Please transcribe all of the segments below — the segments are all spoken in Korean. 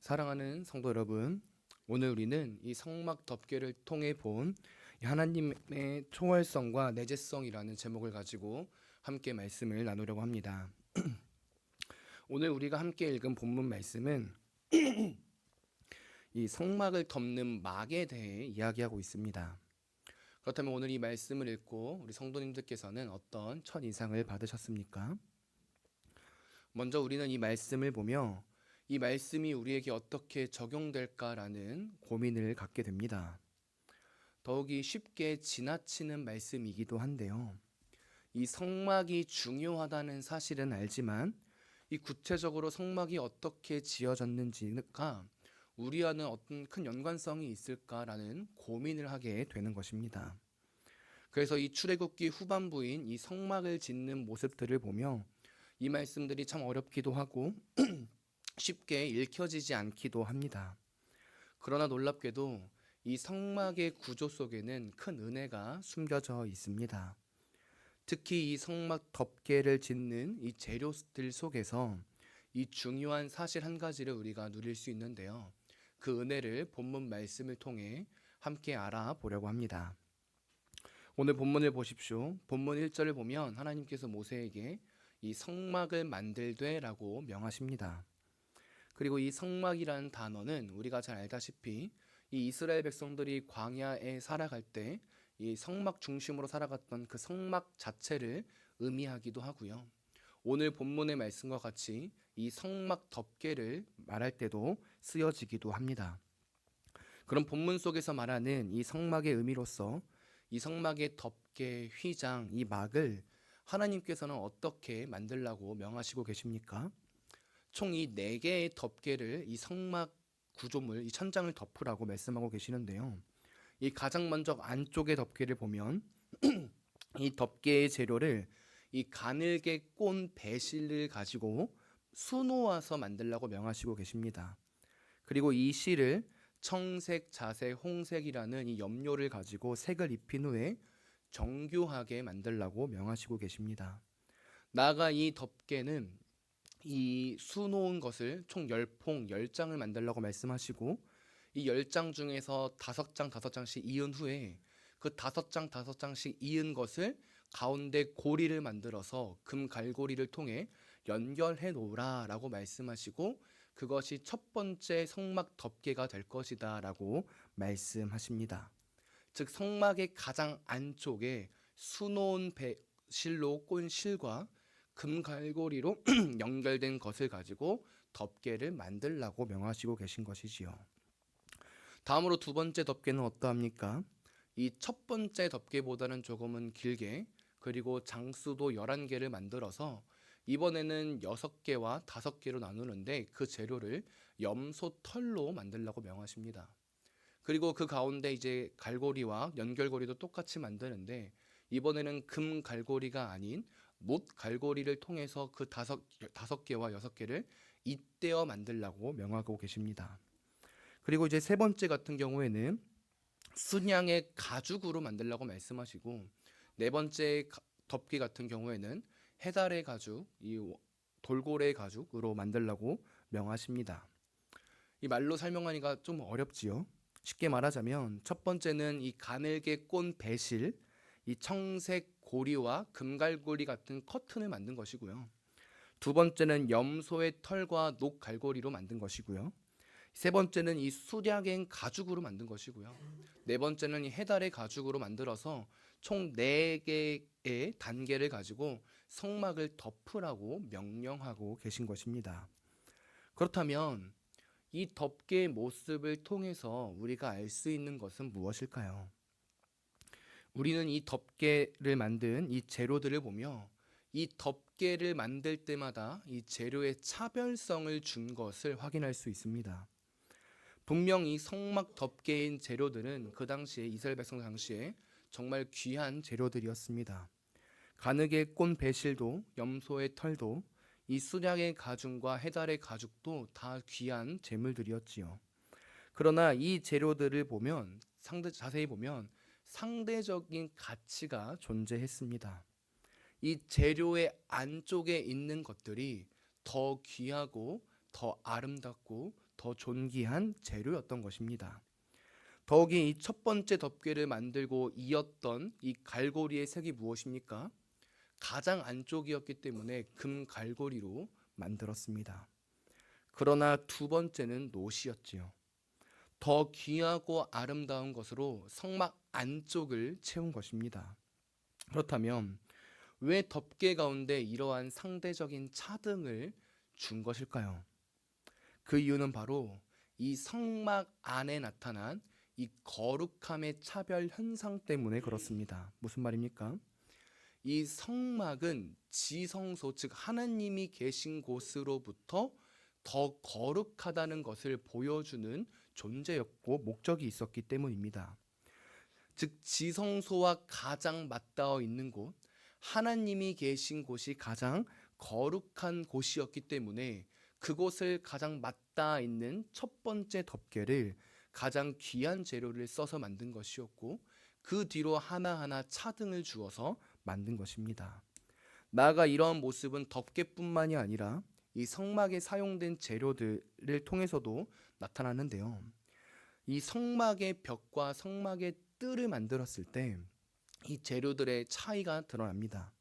사랑하는 성도 여러분, 오늘 우리는 이 성막 덮개를 통해 본 하나님의 초월성과 내재성이라는 제목을 가지고 함께 말씀을 나누려고 합니다. 오늘 우리가 함께 읽은 본문 말씀은 이 성막을 덮는 막에 대해 이야기하고 있습니다. 그렇다면 오늘 이 말씀을 읽고 우리 성도님들께서는 어떤 첫 인상을 받으셨습니까? 먼저 우리는 이 말씀을 보며 이 말씀이 우리에게 어떻게 적용될까라는 고민을 갖게 됩니다. 더욱이 쉽게 지나치는 말씀이기도 한데요. 이 성막이 중요하다는 사실은 알지만 이 구체적으로 성막이 어떻게 지어졌는지가 우리와는 어떤 큰 연관성이 있을까라는 고민을 하게 되는 것입니다. 그래서 이 출애굽기 후반부인 이 성막을 짓는 모습들을 보며 이 말씀들이 참 어렵기도 하고 쉽게 읽혀지지 않기도 합니다. 그러나 놀랍게도 이 성막의 구조 속에는 큰 은혜가 숨겨져 있습니다. 특히 이 성막 덮개를 짓는 이 재료들 속에서 이 중요한 사실 한 가지를 우리가 누릴 수 있는데요. 그 은혜를 본문 말씀을 통해 함께 알아보려고 합니다. 오늘 본문을 보십시오. 본문 1절을 보면 하나님께서 모세에게 이 성막을 만들되라고 명하십니다. 그리고 이 성막이라는 단어는 우리가 잘 알다시피 이 이스라엘 백성들이 광야에 살아갈 때 이 성막 중심으로 살아갔던 그 성막 자체를 의미하기도 하고요. 오늘 본문의 말씀과 같이 이 성막 덮개를 말할 때도 쓰여지기도 합니다. 그럼 본문 속에서 말하는 이 성막의 의미로서 이 성막의 덮개, 휘장, 이 막을 하나님께서는 어떻게 만들라고 명하시고 계십니까? 총 이 4개의 덮개를 이 성막 구조물, 이 천장을 덮으라고 말씀하고 계시는데요. 이 가장 먼저 안쪽의 덮개를 보면 이 덮개의 재료를 이 가늘게 꼰 배실을 가지고 수놓아서 만들라고 명하시고 계십니다. 그리고 이 실을 청색, 자색, 홍색이라는 이 염료를 가지고 색을 입힌 후에 정교하게 만들라고 명하시고 계십니다. 나아가 이 덮개는 이 수놓은 것을 총 10봉, 10장을 만들라고 말씀하시고 이 10장 중에서 5장, 5장씩 이은 후에 그 5장, 5장씩 이은 것을 가운데 고리를 만들어서 금 갈고리를 통해 연결해 놓으라 라고 말씀하시고 그것이 첫 번째 성막 덮개가 될 것이다 라고 말씀하십니다. 즉 성막의 가장 안쪽에 수놓은 실로 꼰 실과 금 갈고리로 연결된 것을 가지고 덮개를 만들라고 명하시고 계신 것이지요. 다음으로 두 번째 덮개는 어떠합니까? 이 첫 번째 덮개보다는 조금은 길게 그리고 장수도 11개를 만들어서 이번에는 6개와 5개로 나누는데 그 재료를 염소 털로 만들라고 명하십니다. 그리고 그 가운데 이제 갈고리와 연결고리도 똑같이 만드는데 이번에는 금 갈고리가 아닌 못 갈고리를 통해서 그 5개와 6개를 잇대어 만들라고 명하고 계십니다. 그리고 이제 세 번째 같은 경우에는 순양의 가죽으로 만들라고 말씀하시고 네 번째 덮개 같은 경우에는 해달의 가죽, 이 돌고래 가죽으로 만들라고 명하십니다. 이 말로 설명하기가 좀 어렵지요. 쉽게 말하자면 첫 번째는 이 가늘게 꼰 배실, 이 청색 고리와 금갈고리 같은 커튼을 만든 것이고요. 두 번째는 염소의 털과 녹 갈고리로 만든 것이고요. 세 번째는 이 수량행 가죽으로 만든 것이고요. 네 번째는 이 해달의 가죽으로 만들어서 총 4개의 단계를 가지고 성막을 덮으라고 명령하고 계신 것입니다. 그렇다면 이 덮개의 모습을 통해서 우리가 알 수 있는 것은 무엇일까요? 우리는 이 덮개를 만든 이 재료들을 보며 이 덮개를 만들 때마다 이 재료의 차별성을 준 것을 확인할 수 있습니다. 분명 이 성막 덮개인 재료들은 그 당시에 이스라엘 백성 당시에 정말 귀한 재료들이었습니다. 가느게 꼰 배실도 염소의 털도 이 수량의 가죽과 해달의 가죽도 다 귀한 재물들이었지요. 그러나 이 재료들을 보면 자세히 보면 상대적인 가치가 존재했습니다. 이 재료의 안쪽에 있는 것들이 더 귀하고 더 아름답고 더 존귀한 재료였던 것입니다. 더욱이 이 첫 번째 덮개를 만들고 이었던 이 갈고리의 색이 무엇입니까? 가장 안쪽이었기 때문에 금 갈고리로 만들었습니다. 그러나 두 번째는 놋이었지요. 더 귀하고 아름다운 것으로 성막 안쪽을 채운 것입니다. 그렇다면 왜 덮개 가운데 이러한 상대적인 차등을 준 것일까요? 그 이유는 바로 이 성막 안에 나타난 이 거룩함의 차별 현상 때문에 그렇습니다. 무슨 말입니까? 이 성막은 지성소, 즉 하나님이 계신 곳으로부터 더 거룩하다는 것을 보여주는 존재였고 목적이 있었기 때문입니다. 즉 지성소와 가장 맞닿아 있는 곳, 하나님이 계신 곳이 가장 거룩한 곳이었기 때문에 그곳을 가장 맞닿아 있는 첫 번째 덮개를 가장 귀한 재료를 써서 만든 것이었고, 그 뒤로 하나하나 차등을 주어서 만든 것입니다. 나아가 이러한 모습은 덮개뿐만이 아니라 이 성막에 사용된 재료들을 통해서도 나타나는데요. 이 성막의 벽과 성막의 뜰을 만들었을 때 이 재료들의 차이가 드러납니다.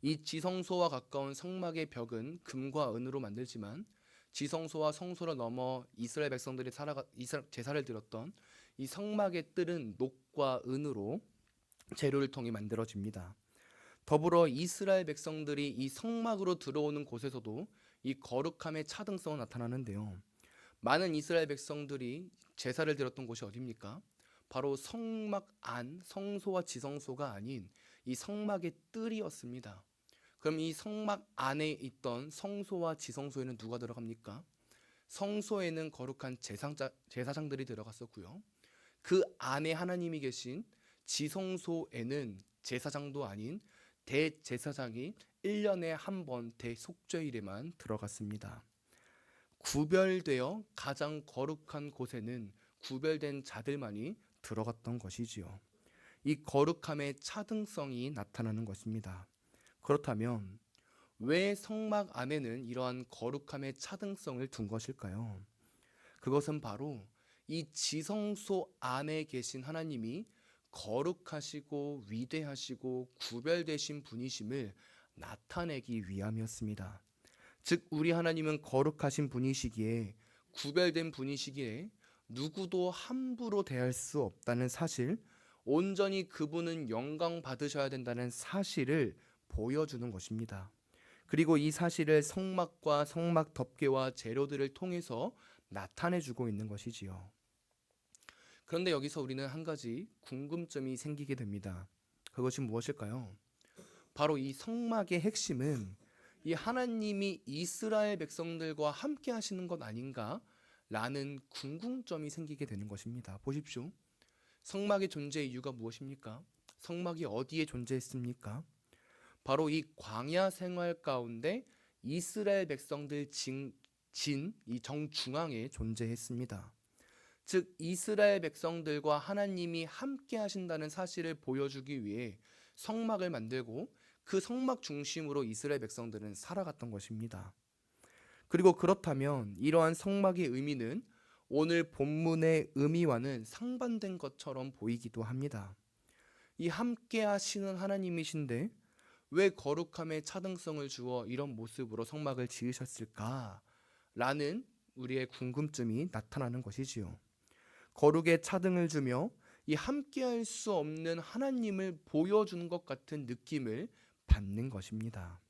이 지성소와 가까운 성막의 벽은 금과 은으로 만들지만 지성소와 성소를 넘어 이스라엘 백성들이 제사를 드렸던 이 성막의 뜰은 녹과 은으로 재료를 통해 만들어집니다. 더불어 이스라엘 백성들이 이 성막으로 들어오는 곳에서도 이 거룩함의 차등성은 나타나는데요. 많은 이스라엘 백성들이 제사를 드렸던 곳이 어디입니까? 바로 성막 안, 성소와 지성소가 아닌 이 성막의 뜰이었습니다. 그럼 이 성막 안에 있던 성소와 지성소에는 누가 들어갑니까? 성소에는 거룩한 제사장들이 들어갔었고요. 그 안에 하나님이 계신 지성소에는 제사장도 아닌 대제사장이 1년에 한 번 대속죄일에만 들어갔습니다. 구별되어 가장 거룩한 곳에는 구별된 자들만이 들어갔던 것이지요. 이 거룩함의 차등성이 나타나는 것입니다. 그렇다면 왜 성막 안에는 이러한 거룩함의 차등성을 둔 것일까요? 그것은 바로 이 지성소 안에 계신 하나님이 거룩하시고 위대하시고 구별되신 분이심을 나타내기 위함이었습니다. 즉 우리 하나님은 거룩하신 분이시기에, 구별된 분이시기에 누구도 함부로 대할 수 없다는 사실, 온전히 그분은 영광 받으셔야 된다는 사실을 보여주는 것입니다. 그리고 이 사실을 성막과 성막 덮개와 재료들을 통해서 나타내주고 있는 것이지요. 그런데 여기서 우리는 한 가지 궁금점이 생기게 됩니다. 그것이 무엇일까요? 바로 이 성막의 핵심은 이 하나님이 이스라엘 백성들과 함께 하시는 것 아닌가? 라는 궁금점이 생기게 되는 것입니다. 보십시오. 성막의 존재 이유가 무엇입니까? 성막이 어디에 존재했습니까? 바로 이 광야 생활 가운데 이스라엘 백성들 이 정중앙에 존재했습니다. 즉 이스라엘 백성들과 하나님이 함께 하신다는 사실을 보여주기 위해 성막을 만들고 그 성막 중심으로 이스라엘 백성들은 살아갔던 것입니다. 그리고 그렇다면 이러한 성막의 의미는 오늘 본문의 의미와는 상반된 것처럼 보이기도 합니다. 이 함께 하시는 하나님이신데 왜 거룩함의 차등성을 주어 이런 모습으로 성막을 지으셨을까? 라는 우리의 궁금증이 나타나는 것이지요. 거룩의 차등을 주며 이 함께할 수 없는 하나님을 보여주는 것 같은 느낌을 받는 것입니다.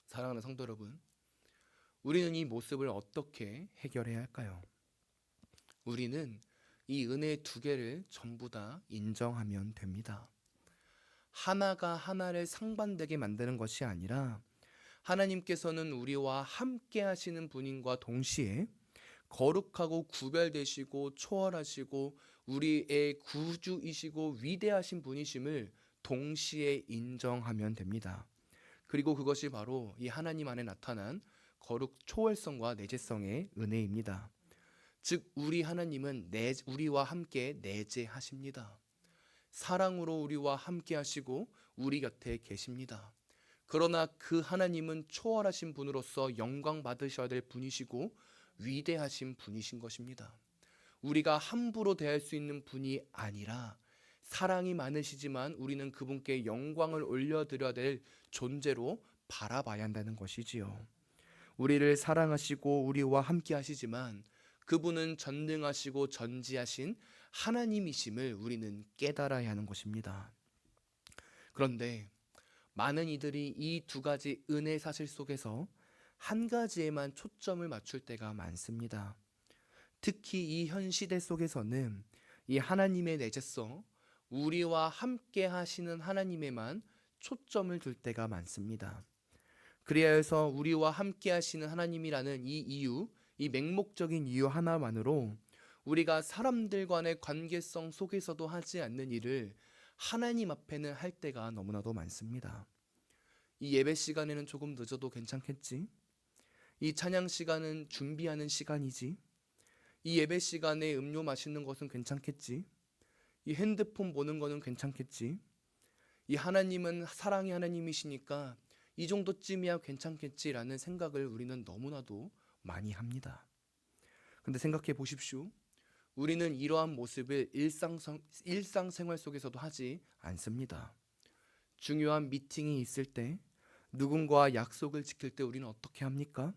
사랑하는 성도 여러분, 우리는 이 모습을 어떻게 해결해야 할까요? 우리는 이 은혜 두 개를 전부 다 인정하면 됩니다. 하나가 하나를 상반되게 만드는 것이 아니라 하나님께서는 우리와 함께 하시는 분인과 동시에 거룩하고 구별되시고 초월하시고 우리의 구주이시고 위대하신 분이심을 동시에 인정하면 됩니다. 그리고 그것이 바로 이 하나님 안에 나타난 거룩 초월성과 내재성의 은혜입니다. 즉 우리 하나님은 우리와 함께 내재하십니다. 사랑으로 우리와 함께 하시고 우리 곁에 계십니다. 그러나 그 하나님은 초월하신 분으로서 영광 받으셔야 될 분이시고 위대하신 분이신 것입니다. 우리가 함부로 대할 수 있는 분이 아니라 사랑이 많으시지만 우리는 그분께 영광을 올려드려야 될 존재로 바라봐야 한다는 것이지요. 우리를 사랑하시고 우리와 함께 하시지만 그분은 전능하시고 전지하신 하나님이심을 우리는 깨달아야 하는 것입니다. 그런데 많은 이들이 이 두 가지 은혜 사실 속에서 한 가지에만 초점을 맞출 때가 많습니다. 특히 이 현 시대 속에서는 이 하나님의 내재성, 우리와 함께 하시는 하나님에만 초점을 둘 때가 많습니다. 그래야 해서 우리와 함께 하시는 하나님이라는 이 이유, 이 맹목적인 이유 하나만으로 우리가 사람들 간의 관계성 속에서도 하지 않는 일을 하나님 앞에는 할 때가 너무나도 많습니다. 이 예배 시간에는 조금 늦어도 괜찮겠지? 이 찬양 시간은 준비하는 시간이지? 이 예배 시간에 음료 마시는 것은 괜찮겠지? 이 핸드폰 보는 거는 괜찮겠지? 이 하나님은 사랑의 하나님이시니까 이 정도쯤이야 괜찮겠지라는 생각을 우리는 너무나도 많이 합니다. 근데 생각해 보십시오. 우리는 이러한 모습을 일상생활 속에서도 하지 않습니다. 중요한 미팅이 있을 때, 누군가와 약속을 지킬 때 우리는 어떻게 합니까?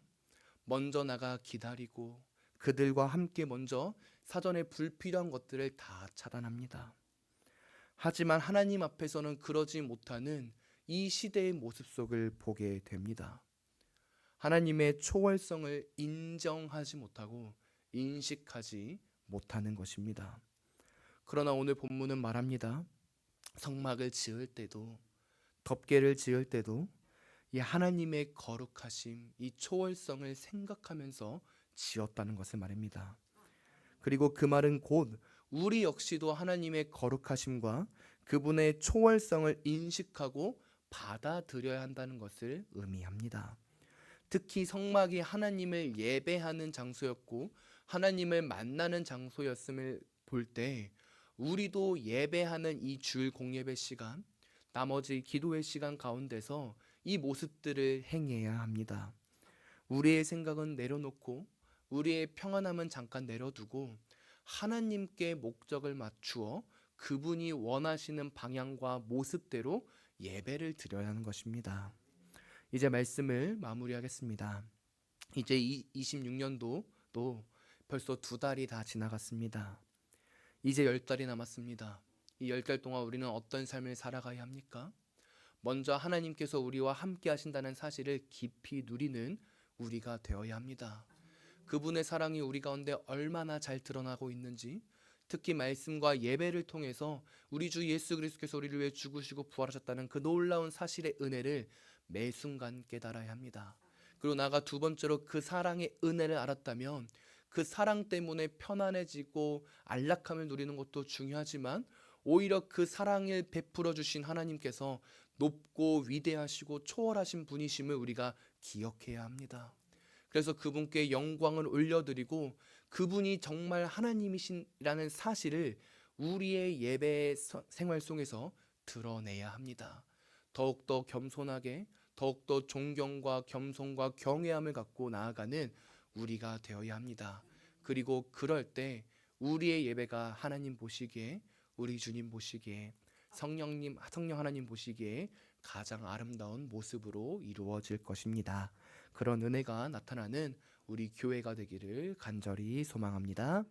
먼저 나가 기다리고 그들과 함께 먼저 사전에 불필요한 것들을 다 차단합니다. 하지만 하나님 앞에서는 그러지 못하는 이 시대의 모습 속을 보게 됩니다. 하나님의 초월성을 인정하지 못하고 인식하지 못하는 것입니다. 그러나 오늘 본문은 말합니다. 성막을 지을 때도, 덮개를 지을 때도 이 하나님의 거룩하심, 이 초월성을 생각하면서 지었다는 것을 말합니다. 그리고 그 말은 곧 우리 역시도 하나님의 거룩하심과 그분의 초월성을 인식하고 받아들여야 한다는 것을 의미합니다. 특히 성막이 하나님을 예배하는 장소였고 하나님을 만나는 장소였음을 볼 때 우리도 예배하는 이 주일 공예배 시간, 나머지 기도의 시간 가운데서 이 모습들을 행해야 합니다. 우리의 생각은 내려놓고 우리의 평안함은 잠깐 내려두고 하나님께 목적을 맞추어 그분이 원하시는 방향과 모습대로 예배를 드려야 하는 것입니다. 이제 말씀을 마무리하겠습니다. 이제 26년도도 벌써 2달이 다 지나갔습니다. 이제 10달이 남았습니다. 이 10달 동안 우리는 어떤 삶을 살아가야 합니까? 먼저 하나님께서 우리와 함께 하신다는 사실을 깊이 누리는 우리가 되어야 합니다. 그분의 사랑이 우리 가운데 얼마나 잘 드러나고 있는지, 특히 말씀과 예배를 통해서 우리 주 예수 그리스도께서 우리를 위해 죽으시고 부활하셨다는 그 놀라운 사실의 은혜를 매 순간 깨달아야 합니다. 그리고 나아가 두 번째로 그 사랑의 은혜를 알았다면 그 사랑 때문에 편안해지고 안락함을 누리는 것도 중요하지만 오히려 그 사랑을 베풀어 주신 하나님께서 높고 위대하시고 초월하신 분이심을 우리가 기억해야 합니다. 그래서 그분께 영광을 올려드리고 그분이 정말 하나님이시라는 사실을 우리의 예배 생활 속에서 드러내야 합니다. 더욱더 겸손하게, 더욱더 존경과 겸손과 경외함을 갖고 나아가는 우리가 되어야 합니다. 그리고 그럴 때 우리의 예배가 하나님 보시기에, 우리 주님 보시기에, 성령 하나님 보시기에 가장 아름다운 모습으로 이루어질 것입니다. 그런 은혜가 나타나는 우리 교회가 되기를 간절히 소망합니다.